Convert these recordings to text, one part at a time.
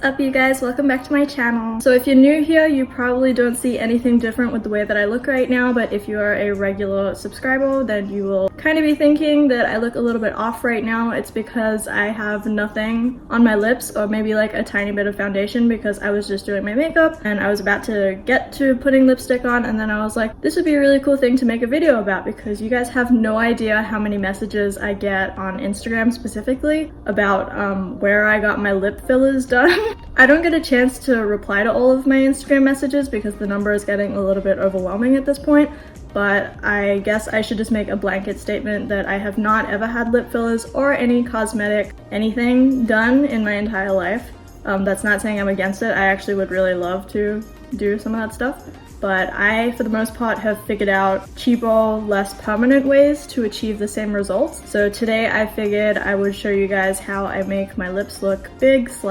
up, you guys? Welcome back to my channel. So if you're new here, you probably don't see anything different with the way that I look right now, but if you are a regular subscriber, then you will kind of be thinking that I look a little bit off right now. It's because I have nothing on my lips, or maybe like a tiny bit of foundation, because I was just doing my makeup and I was about to get to putting lipstick on, and then I was like, this would be a really cool thing to make a video about, because you guys have no idea how many messages I get on Instagram specifically about where I got my lip fillers done. I don't get a chance to reply to all of my Instagram messages because the number is getting a little bit overwhelming at this point, but I guess I should just make a blanket statement that I have not ever had lip fillers or any cosmetic anything done in my entire life. That's not saying I'm against it. I actually would really love to do some of that stuff, but I, for the most part, have figured out cheaper, less permanent ways to achieve the same results. So today I figured I would show you guys how I make my lips look big /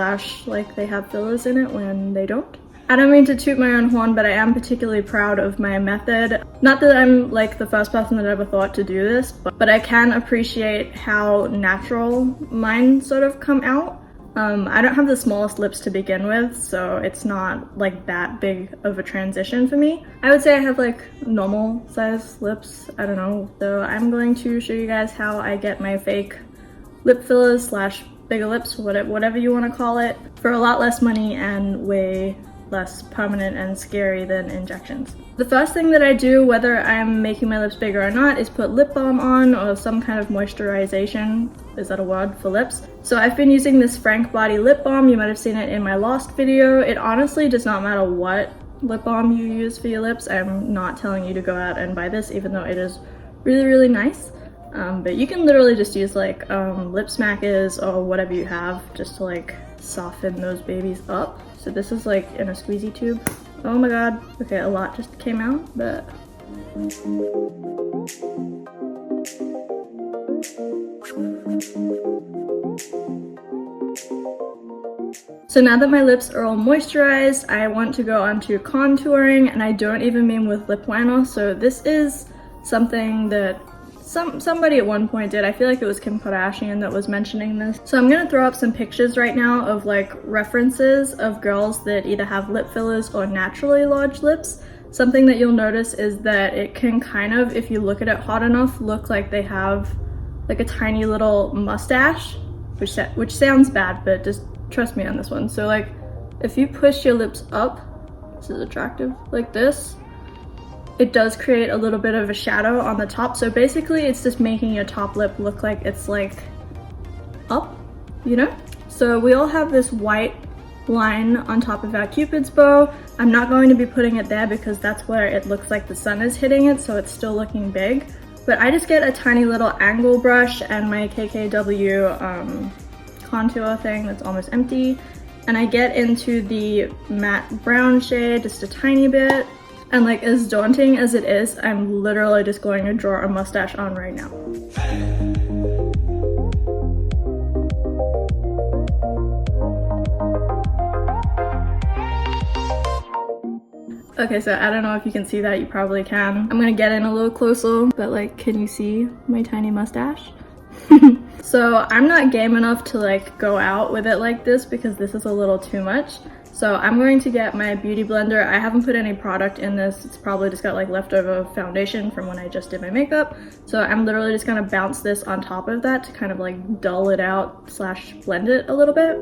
like they have fillers in it when they don't. I don't mean to toot my own horn, but I am particularly proud of my method. Not that I'm like the first person that ever thought to do this, but I can appreciate how natural mine sort of come out. I don't have the smallest lips to begin with, so it's not like that big of a transition for me. I would say I have like normal size lips, I don't know. So I'm going to show you guys how I get my fake lip fillers / bigger lips, whatever you want to call it, for a lot less money and way less permanent and scary than injections. The first thing that I do, whether I'm making my lips bigger or not, is put lip balm on, or some kind of moisturization. Is that a word for lips? So I've been using this Frank Body lip balm. You might have seen it in my last video. It honestly does not matter what lip balm you use for your lips. I'm not telling you to go out and buy this, even though it is really, really nice. But you can literally just use like lip smackers or whatever you have just to like soften those babies up. So this is like in a squeezy tube. Oh my god. Okay, a lot just came out, but... So now that my lips are all moisturized, I want to go on to contouring, and I don't even mean with lip liner. So this is something that somebody at one point did. I feel like it was Kim Kardashian that was mentioning this. So I'm gonna throw up some pictures right now of like references of girls that either have lip fillers or naturally large lips. Something that you'll notice is that it can kind of, if you look at it hard enough, look like they have like a tiny little mustache, which sounds bad, but just trust me on this one. So like if you push your lips up, this is attractive, like this, it does create a little bit of a shadow on the top. So basically it's just making your top lip look like it's like up, you know? So we all have this white line on top of our Cupid's bow. I'm not going to be putting it there because that's where it looks like the sun is hitting it, so it's still looking big. But I just get a tiny little angle brush and my KKW contour thing that's almost empty, and I get into the matte brown shade just a tiny bit. And like, as daunting as it is, I'm literally just going to draw a mustache on right now. Okay, so I don't know if you can see that, you probably can. I'm gonna get in a little closer, but like, can you see my tiny mustache? So I'm not game enough to like go out with it like this because this is a little too much. So I'm going to get my beauty blender. I haven't put any product in this. It's probably just got like leftover foundation from when I just did my makeup. So I'm literally just gonna bounce this on top of that to kind of like dull it out / blend it a little bit.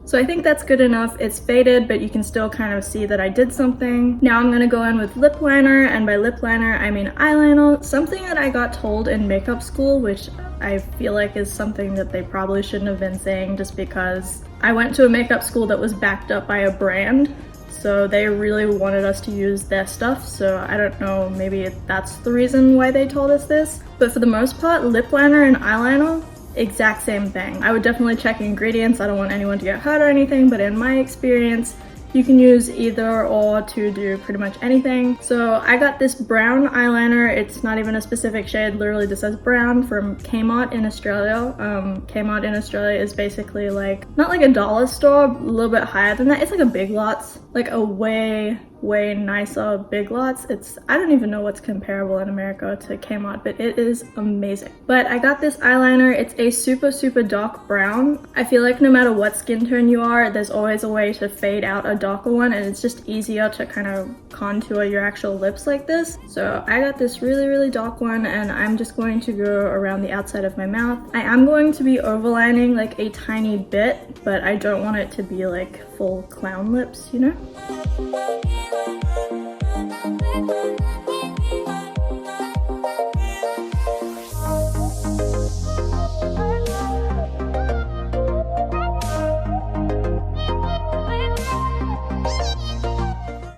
So I think that's good enough. It's faded, but you can still kind of see that I did something. Now I'm gonna go in with lip liner, and by lip liner, I mean eyeliner. Something that I got told in makeup school, which I feel like is something that they probably shouldn't have been saying, just because I went to a makeup school that was backed up by a brand. So they really wanted us to use their stuff. So I don't know, maybe that's the reason why they told us this. But for the most part, lip liner and eyeliner, exact same thing. I would definitely check ingredients. I don't want anyone to get hurt or anything, but in my experience, you can use either or to do pretty much anything. So I got this brown eyeliner. It's not even a specific shade, literally just says brown, from Kmart in Australia. Kmart in Australia is basically like, not like a dollar store, a little bit higher than that. It's like a Big Lots, like a way way nicer Big Lots. I don't even know what's comparable in America to Kmart, but it is amazing. But I got this eyeliner. It's a super dark brown. I feel like no matter what skin tone you are, there's always a way to fade out a darker one, and it's just easier to kind of contour your actual lips like this. So I got this really dark one, and I'm just going to go around the outside of my mouth. I am going to be overlining like a tiny bit, but I don't want it to be like full clown lips, you know?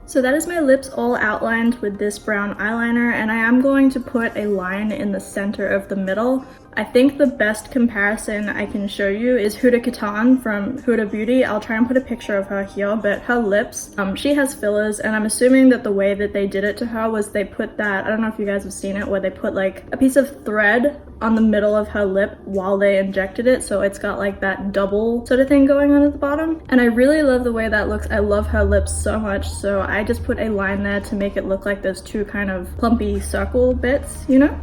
So that is my lips all outlined with this brown eyeliner, and I am going to put a line in the center of the middle. I think the best comparison I can show you is Huda Kattan from Huda Beauty. I'll try and put a picture of her here, but her lips, she has fillers, and I'm assuming that the way that they did it to her was they put that, I don't know if you guys have seen it, where they put like a piece of thread on the middle of her lip while they injected it, so it's got like that double sort of thing going on at the bottom. And I really love the way that looks. I love her lips so much, so I just put a line there to make it look like there's two kind of plumpy circle bits, you know?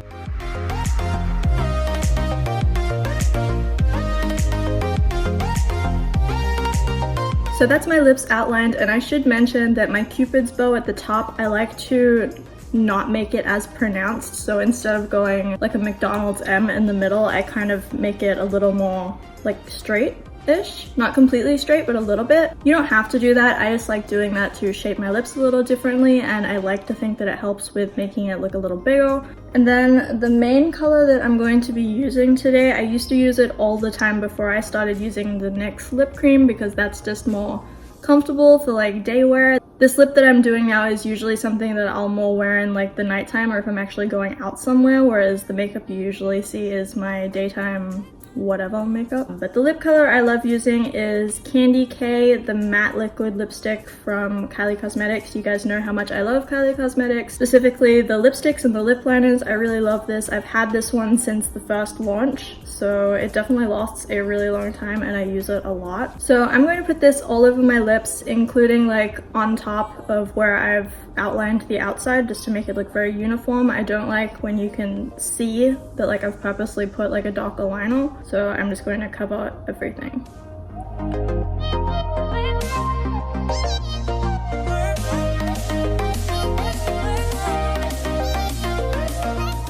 So that's my lips outlined, and I should mention that my Cupid's bow at the top, I like to not make it as pronounced. So instead of going like a McDonald's M in the middle, I kind of make it a little more like straight-ish. Not completely straight, but a little bit. You don't have to do that. I just like doing that to shape my lips a little differently, and I like to think that it helps with making it look a little bigger. And then the main color that I'm going to be using today, I used to use it all the time before I started using the NYX lip cream because that's just more comfortable for like day wear. This lip that I'm doing now is usually something that I'll more wear in like the nighttime or if I'm actually going out somewhere, whereas the makeup you usually see is my daytime whatever makeup. But the lip color I love using is Candy K, the matte liquid lipstick from Kylie Cosmetics. You guys know how much I love Kylie Cosmetics, specifically the lipsticks and the lip liners. I really love this. I've had this one since the first launch, so it definitely lasts a really long time and I use it a lot. So I'm going to put this all over my lips, including like on top of where I've outlined the outside, just to make it look very uniform. I don't like when you can see that like I've purposely put like a darker liner, so I'm just going to cover everything.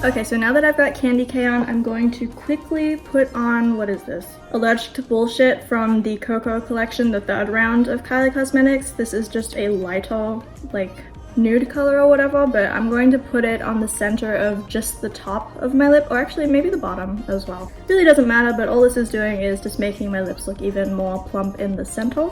Okay, so now that I've got Candy K on, I'm going to quickly put on, what is this? Allergic to Bullshit from the Cocoa collection, the third round of Kylie Cosmetics. This is just a lighter, like, nude color or whatever, but I'm going to put it on the center of just the top of my lip, or actually maybe the bottom as well. It really doesn't matter, but all this is doing is just making my lips look even more plump in the center.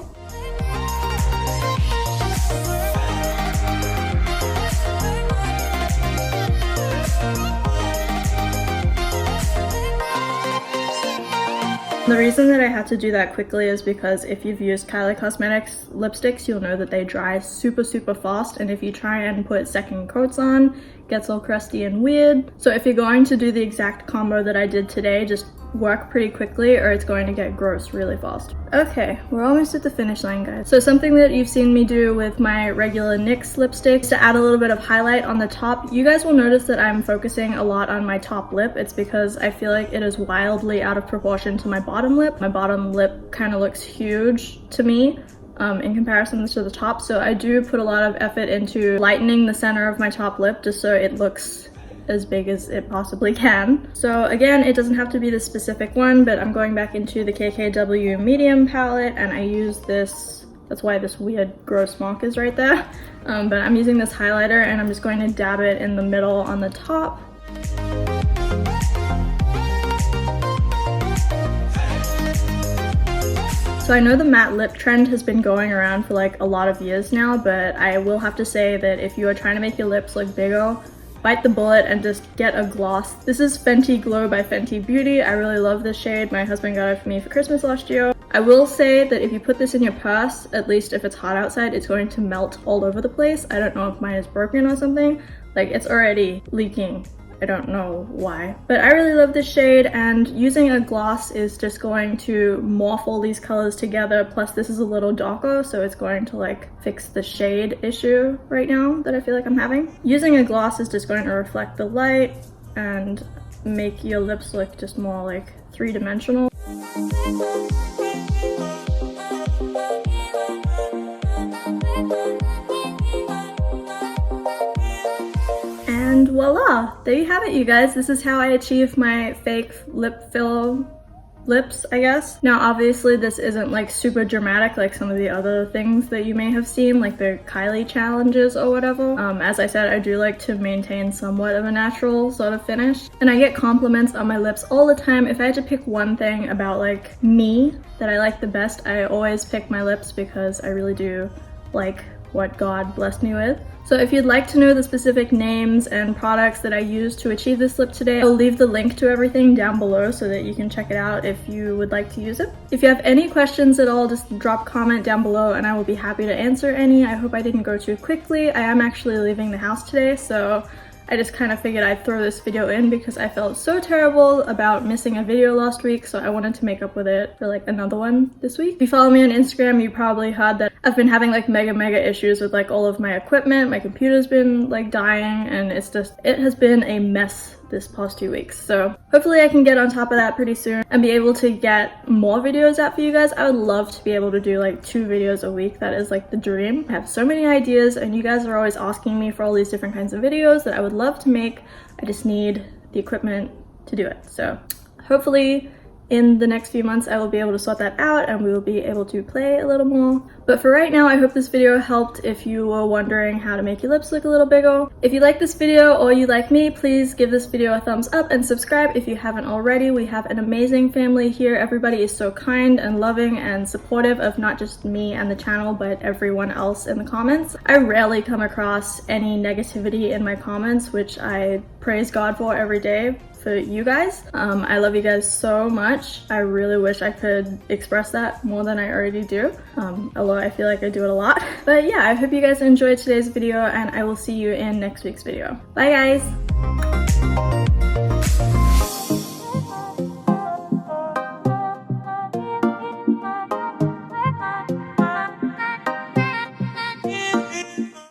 The reason that I had to do that quickly is because if you've used Kylie Cosmetics lipsticks, you'll know that they dry super fast, and if you try and put second coats on, it gets all crusty and weird. So if you're going to do the exact combo that I did today, just work pretty quickly or it's going to get gross really fast. Okay, we're almost at the finish line, guys. So something that you've seen me do with my regular NYX lipstick is to add a little bit of highlight on the top. You guys will notice that I'm focusing a lot on my top lip. It's because I feel like it is wildly out of proportion to my bottom lip. My bottom lip kind of looks huge to me in comparison to the top, so I do put a lot of effort into lightening the center of my top lip just so it looks as big as it possibly can. So again, it doesn't have to be the specific one, but I'm going back into the KKW medium palette and I use this, that's why this weird gross mark is right there, but I'm using this highlighter and I'm just going to dab it in the middle on the top. So I know the matte lip trend has been going around for like a lot of years now, but I will have to say that if you are trying to make your lips look bigger, bite the bullet and just get a gloss. This is Fenty Glow by Fenty Beauty. I really love this shade. My husband got it for me for Christmas last year. I will say that if you put this in your purse, at least if it's hot outside, it's going to melt all over the place. I don't know if mine is broken or something. Like, it's already leaking I don't know why. But I really love this shade, and using a gloss is just going to morph all these colors together. Plus this is a little darker, so it's going to like fix the shade issue right now that I feel like I'm having. Using a gloss is just going to reflect the light and make your lips look just more like three-dimensional. And voila! There you have it, you guys. This is how I achieve my fake lip fill lips, I guess. Now obviously this isn't like super dramatic like some of the other things that you may have seen, like the Kylie challenges or whatever. As I said, I do like to maintain somewhat of a natural sort of finish, and I get compliments on my lips all the time. If I had to pick one thing about like me that I like the best, I always pick my lips because I really do like what God blessed me with. So if you'd like to know the specific names and products that I used to achieve this lip today, I'll leave the link to everything down below so that you can check it out if you would like to use it. If you have any questions at all, just drop a comment down below and I will be happy to answer any. I hope I didn't go too quickly. I am actually leaving the house today, so I just kind of figured I'd throw this video in because I felt so terrible about missing a video last week, so I wanted to make up with it for like another one this week. If you follow me on Instagram, you probably heard that I've been having like mega issues with like all of my equipment. My computer's been like dying, and it has been a mess this past 2 weeks. So hopefully I can get on top of that pretty soon and be able to get more videos out for you guys. I would love to be able to do like 2 videos a week. That is like the dream. I have so many ideas, and you guys are always asking me for all these different kinds of videos that I would love to make. I just need the equipment to do it. So hopefully in the next few months I will be able to sort that out and we will be able to play a little more. But for right now, I hope this video helped if you were wondering how to make your lips look a little bigger. If you like this video or you like me, please give this video a thumbs up and subscribe if you haven't already. We have an amazing family here. Everybody is so kind and loving and supportive of not just me and the channel, but everyone else in the comments. I rarely come across any negativity in my comments, which I praise God for every day for you guys. I love you guys so much. I really wish I could express that more than I already do, although I feel like I do it a lot. But yeah, I hope you guys enjoyed today's video, and I will see you in next week's video. Bye guys!